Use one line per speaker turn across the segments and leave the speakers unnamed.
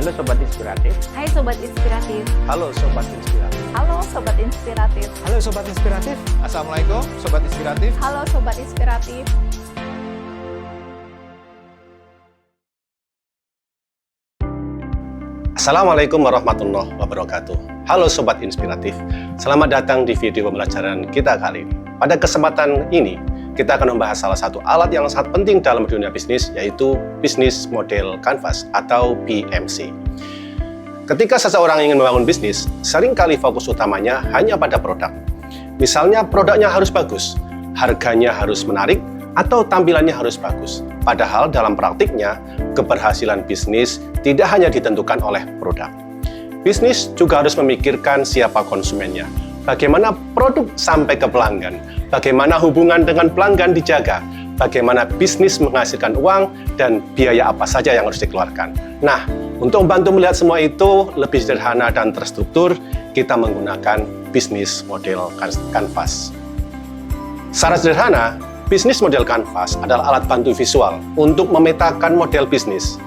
Halo Sobat Inspiratif.
Hai Sobat Inspiratif.
Halo Sobat Inspiratif.
Halo Sobat Inspiratif.
Halo Sobat Inspiratif. Assalamualaikum Sobat Inspiratif.
Halo Sobat Inspiratif.
Assalamualaikum warahmatullahi wabarakatuh. Halo Sobat Inspiratif. Selamat datang di video pembelajaran kita kali ini. Pada kesempatan ini, kita akan membahas salah satu alat yang sangat penting dalam dunia bisnis, yaitu Business Model Canvas atau BMC. Ketika seseorang ingin membangun bisnis, seringkali fokus utamanya hanya pada produk. Misalnya produknya harus bagus, harganya harus menarik, atau tampilannya harus bagus. Padahal dalam praktiknya, keberhasilan bisnis tidak hanya ditentukan oleh produk. Bisnis juga harus memikirkan siapa konsumennya, bagaimana produk sampai ke pelanggan, bagaimana hubungan dengan pelanggan dijaga, bagaimana bisnis menghasilkan uang, dan biaya apa saja yang harus dikeluarkan. Nah, untuk membantu melihat semua itu lebih sederhana dan terstruktur, kita menggunakan Business Model Canvas. Secara sederhana, Business Model Canvas adalah alat bantu visual untuk memetakan model bisnis.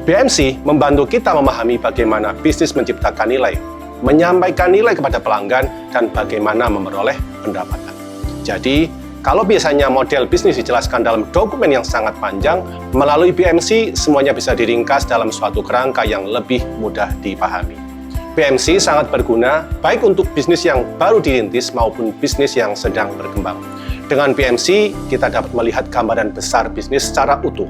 BMC membantu kita memahami bagaimana bisnis menciptakan nilai, menyampaikan nilai kepada pelanggan, dan bagaimana memperoleh pendapatan. Jadi, kalau biasanya model bisnis dijelaskan dalam dokumen yang sangat panjang, melalui BMC semuanya bisa diringkas dalam suatu kerangka yang lebih mudah dipahami. BMC sangat berguna baik untuk bisnis yang baru dirintis maupun bisnis yang sedang berkembang. Dengan BMC, kita dapat melihat gambaran besar bisnis secara utuh.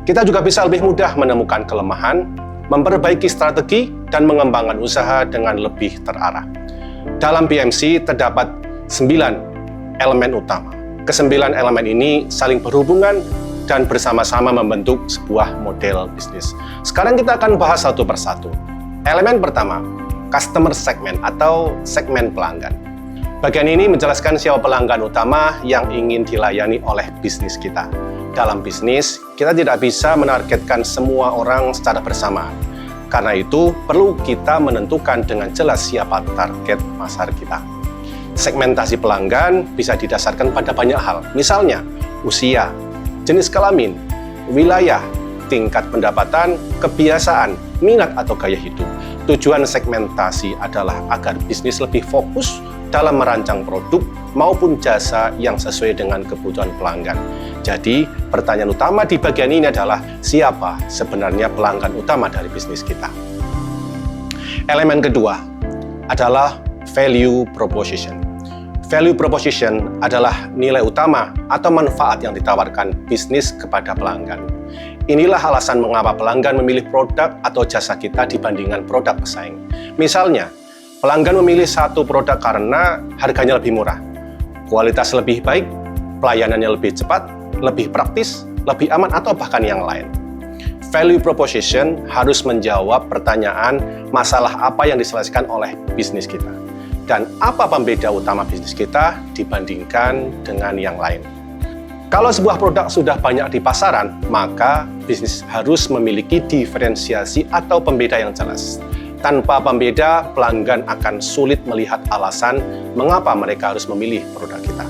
Kita juga bisa lebih mudah menemukan kelemahan, memperbaiki strategi, dan mengembangkan usaha dengan lebih terarah. Dalam BMC terdapat 9 elemen utama. Kesembilan elemen ini saling berhubungan dan bersama-sama membentuk sebuah model bisnis. Sekarang kita akan bahas satu persatu. Elemen pertama, customer segment atau segmen pelanggan. Bagian ini menjelaskan siapa pelanggan utama yang ingin dilayani oleh bisnis kita. Dalam bisnis, kita tidak bisa menargetkan semua orang secara bersamaan. Karena itu, perlu kita menentukan dengan jelas siapa target pasar kita. Segmentasi pelanggan bisa didasarkan pada banyak hal, misalnya usia, jenis kelamin, wilayah, tingkat pendapatan, kebiasaan, minat atau gaya hidup. Tujuan segmentasi adalah agar bisnis lebih fokus dalam merancang produk maupun jasa yang sesuai dengan kebutuhan pelanggan. Jadi, pertanyaan utama di bagian ini adalah siapa sebenarnya pelanggan utama dari bisnis kita. Elemen kedua adalah value proposition. Value proposition adalah nilai utama atau manfaat yang ditawarkan bisnis kepada pelanggan. Inilah alasan mengapa pelanggan memilih produk atau jasa kita dibandingkan produk pesaing. Misalnya, pelanggan memilih satu produk karena harganya lebih murah, kualitas lebih baik, pelayanannya lebih cepat, lebih praktis, lebih aman, atau bahkan yang lain. Value proposition harus menjawab pertanyaan masalah apa yang diselesaikan oleh bisnis kita. Dan apa pembeda utama bisnis kita dibandingkan dengan yang lain. Kalau sebuah produk sudah banyak di pasaran, maka bisnis harus memiliki diferensiasi atau pembeda yang jelas. Tanpa pembeda, pelanggan akan sulit melihat alasan mengapa mereka harus memilih produk kita.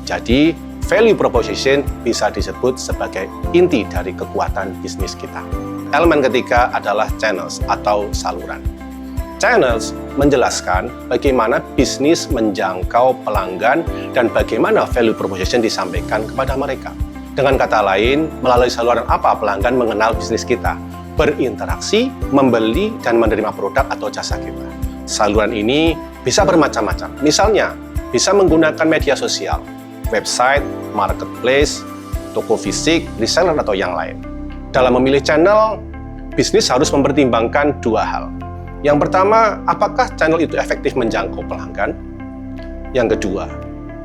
Jadi, value proposition bisa disebut sebagai inti dari kekuatan bisnis kita. Elemen ketiga adalah channels atau saluran. Channels menjelaskan bagaimana bisnis menjangkau pelanggan dan bagaimana value proposition disampaikan kepada mereka. Dengan kata lain, melalui saluran apa pelanggan mengenal bisnis kita, berinteraksi, membeli, dan menerima produk atau jasa kita. Saluran ini bisa bermacam-macam. Misalnya, bisa menggunakan media sosial, website, marketplace, toko fisik, reseller, atau yang lain. Dalam memilih channel, bisnis harus mempertimbangkan dua hal. Yang pertama, apakah channel itu efektif menjangkau pelanggan? Yang kedua,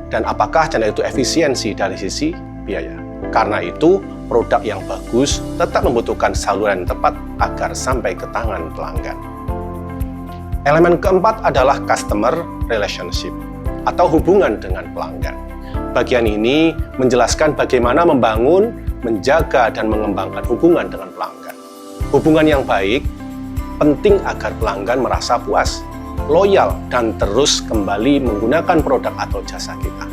dan apakah channel itu efisiensi dari sisi biaya? Karena itu, produk yang bagus tetap membutuhkan saluran yang tepat agar sampai ke tangan pelanggan. Elemen keempat adalah customer relationship atau hubungan dengan pelanggan. Bagian ini menjelaskan bagaimana membangun, menjaga, dan mengembangkan hubungan dengan pelanggan. Hubungan yang baik penting agar pelanggan merasa puas, loyal, dan terus kembali menggunakan produk atau jasa kita.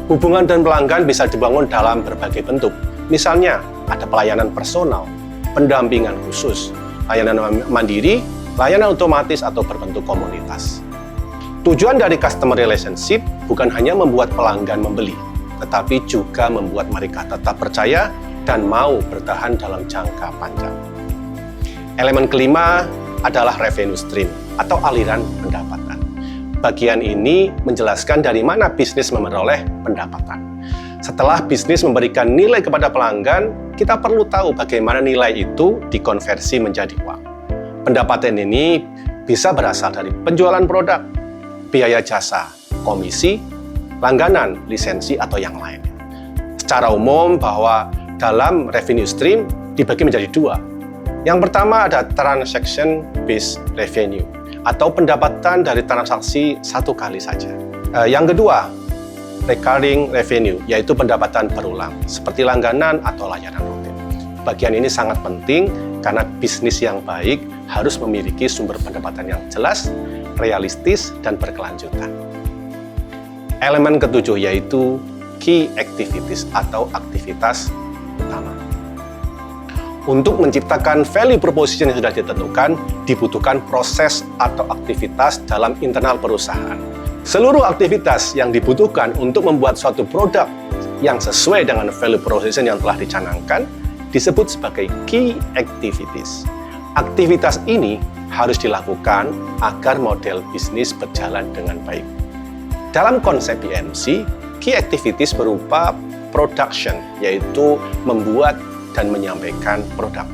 Hubungan dan pelanggan bisa dibangun dalam berbagai bentuk. Misalnya, ada pelayanan personal, pendampingan khusus, layanan mandiri, layanan otomatis, atau berbentuk komunitas. Tujuan dari customer relationship bukan hanya membuat pelanggan membeli, tetapi juga membuat mereka tetap percaya dan mau bertahan dalam jangka panjang. Elemen kelima adalah revenue stream atau aliran pendapatan. Bagian ini menjelaskan dari mana bisnis memperoleh pendapatan. Setelah bisnis memberikan nilai kepada pelanggan, kita perlu tahu bagaimana nilai itu dikonversi menjadi uang. Pendapatan ini bisa berasal dari penjualan produk, biaya jasa, komisi, langganan, lisensi, atau yang lainnya. Secara umum bahwa dalam revenue stream dibagi menjadi dua. Yang pertama ada transaction-based revenue atau pendapatan dari transaksi satu kali saja. Yang kedua, recurring revenue, yaitu pendapatan berulang, seperti langganan atau layanan rutin. Bagian ini sangat penting karena bisnis yang baik harus memiliki sumber pendapatan yang jelas, realistis, dan berkelanjutan. Elemen ketujuh yaitu key activities atau aktivitas utama. Untuk menciptakan value proposition yang sudah ditentukan, dibutuhkan proses atau aktivitas dalam internal perusahaan. Seluruh aktivitas yang dibutuhkan untuk membuat suatu produk yang sesuai dengan value proposition yang telah dicanangkan disebut sebagai key activities. Aktivitas ini harus dilakukan agar model bisnis berjalan dengan baik. Dalam konsep BMC, key activities berupa production, yaitu membuat dan menyampaikan produk.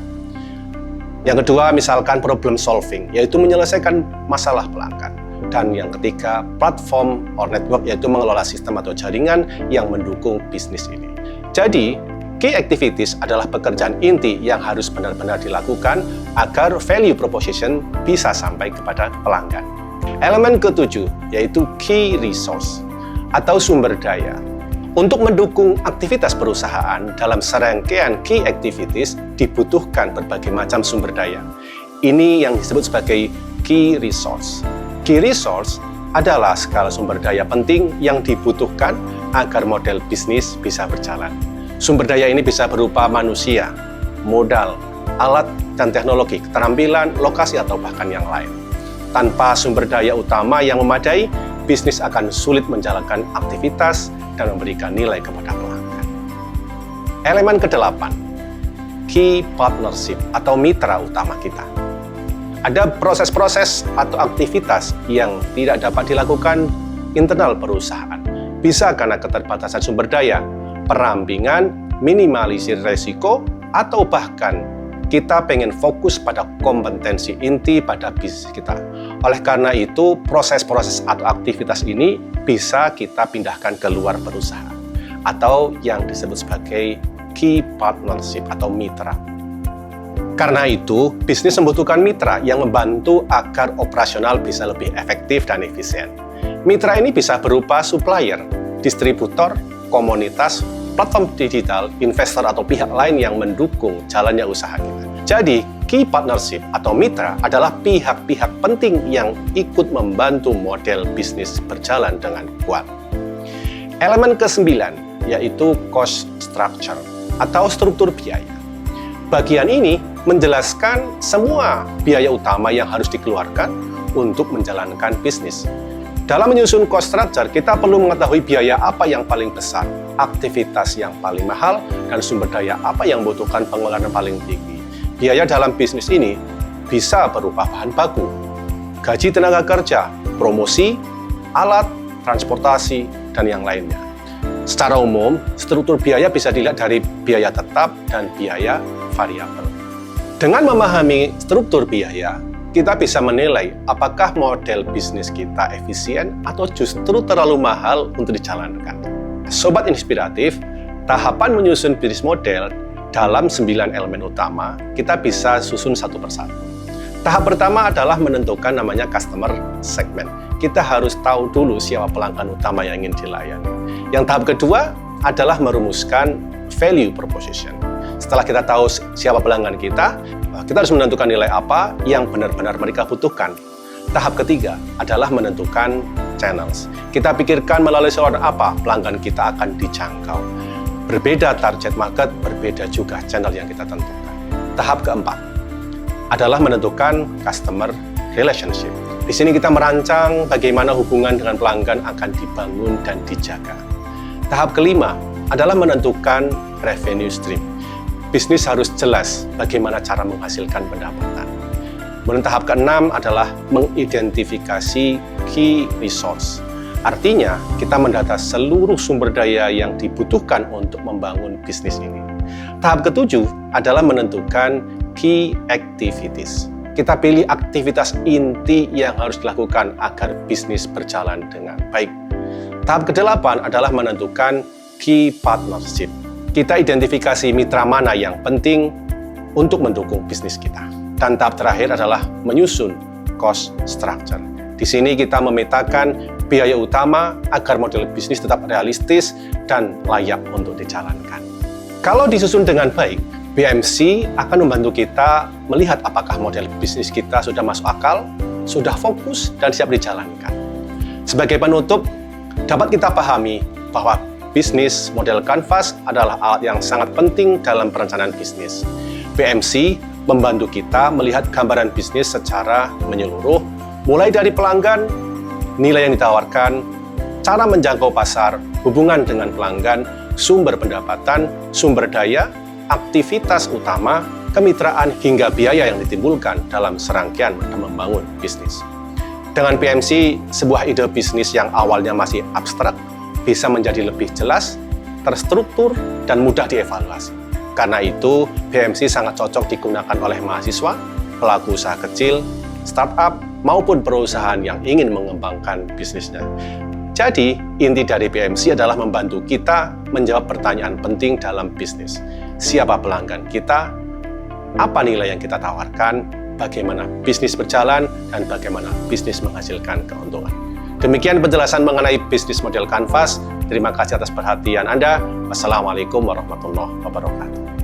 Yang kedua, misalkan problem solving, yaitu menyelesaikan masalah pelanggan. Dan yang ketiga, platform or network, yaitu mengelola sistem atau jaringan yang mendukung bisnis ini. Jadi, key activities adalah pekerjaan inti yang harus benar-benar dilakukan agar value proposition bisa sampai kepada pelanggan. Elemen ketujuh yaitu key resource atau sumber daya. Untuk mendukung aktivitas perusahaan dalam serangkaian key activities dibutuhkan berbagai macam sumber daya. Ini yang disebut sebagai key resource. Key resource adalah skala sumber daya penting yang dibutuhkan agar model bisnis bisa berjalan. Sumber daya ini bisa berupa manusia, modal, alat dan teknologi, keterampilan, lokasi, atau bahkan yang lain. Tanpa sumber daya utama yang memadai, bisnis akan sulit menjalankan aktivitas dan memberikan nilai kepada pelanggan. Elemen ke-8, key partnership atau mitra utama kita. Ada proses-proses atau aktivitas yang tidak dapat dilakukan internal perusahaan. Bisa karena keterbatasan sumber daya, perampingan, minimalisir resiko, atau bahkan kita pengen fokus pada kompetensi inti pada bisnis kita. Oleh karena itu, proses-proses atau aktivitas ini bisa kita pindahkan ke luar perusahaan atau yang disebut sebagai key partnership atau mitra. Karena itu, bisnis membutuhkan mitra yang membantu agar operasional bisa lebih efektif dan efisien. Mitra ini bisa berupa supplier, distributor, komunitas, platform digital, investor, atau pihak lain yang mendukung jalannya usaha kita. Jadi, key partnership atau mitra adalah pihak-pihak penting yang ikut membantu model bisnis berjalan dengan kuat. Elemen ke-9 yaitu cost structure atau struktur biaya. Bagian ini menjelaskan semua biaya utama yang harus dikeluarkan untuk menjalankan bisnis. Dalam menyusun cost structure, kita perlu mengetahui biaya apa yang paling besar, aktivitas yang paling mahal, dan sumber daya apa yang membutuhkan pengeluaran paling tinggi. Biaya dalam bisnis ini bisa berupa bahan baku, gaji tenaga kerja, promosi, alat, transportasi, dan yang lainnya. Secara umum, struktur biaya bisa dilihat dari biaya tetap dan biaya variabel. Dengan memahami struktur biaya, kita bisa menilai apakah model bisnis kita efisien atau justru terlalu mahal untuk dijalankan. Sobat Inspiratif, tahapan menyusun bisnis model dalam 9 elemen utama, kita bisa susun satu persatu. Tahap pertama adalah menentukan namanya customer segment. Kita harus tahu dulu siapa pelanggan utama yang ingin dilayani. Yang tahap kedua adalah merumuskan value proposition. Setelah kita tahu siapa pelanggan kita harus menentukan nilai apa yang benar-benar mereka butuhkan. Tahap ketiga adalah menentukan channels. Kita pikirkan melalui saluran apa pelanggan kita akan dijangkau. Berbeda target market, berbeda juga channel yang kita tentukan. Tahap keempat, adalah menentukan customer relationship. Di sini kita merancang bagaimana hubungan dengan pelanggan akan dibangun dan dijaga. Tahap kelima adalah menentukan revenue stream. Bisnis harus jelas bagaimana cara menghasilkan pendapatan. Kemudian tahap keenam adalah mengidentifikasi key resource. Artinya, kita mendata seluruh sumber daya yang dibutuhkan untuk membangun bisnis ini. Tahap ketujuh adalah menentukan key activities. Kita pilih aktivitas inti yang harus dilakukan agar bisnis berjalan dengan baik. Tahap kedelapan adalah menentukan key partnership. Kita identifikasi mitra mana yang penting untuk mendukung bisnis kita. Dan tahap terakhir adalah menyusun cost structure. Di sini kita memetakan biaya utama agar model bisnis tetap realistis dan layak untuk dijalankan. Kalau disusun dengan baik, BMC akan membantu kita melihat apakah model bisnis kita sudah masuk akal, sudah fokus, dan siap dijalankan. Sebagai penutup, dapat kita pahami bahwa bisnis model Canvas adalah alat yang sangat penting dalam perencanaan bisnis. BMC membantu kita melihat gambaran bisnis secara menyeluruh, mulai dari pelanggan, nilai yang ditawarkan, cara menjangkau pasar, hubungan dengan pelanggan, sumber pendapatan, sumber daya, aktivitas utama, kemitraan, hingga biaya yang ditimbulkan dalam serangkaian membangun bisnis. Dengan BMC, sebuah ide bisnis yang awalnya masih abstrak bisa menjadi lebih jelas, terstruktur, dan mudah dievaluasi. Karena itu, BMC sangat cocok digunakan oleh mahasiswa, pelaku usaha kecil, startup, maupun perusahaan yang ingin mengembangkan bisnisnya. Jadi, inti dari BMC adalah membantu kita menjawab pertanyaan penting dalam bisnis. Siapa pelanggan kita? Apa nilai yang kita tawarkan? Bagaimana bisnis berjalan? Dan bagaimana bisnis menghasilkan keuntungan? Demikian penjelasan mengenai bisnis model Canvas. Terima kasih atas perhatian Anda. Wassalamualaikum warahmatullahi wabarakatuh.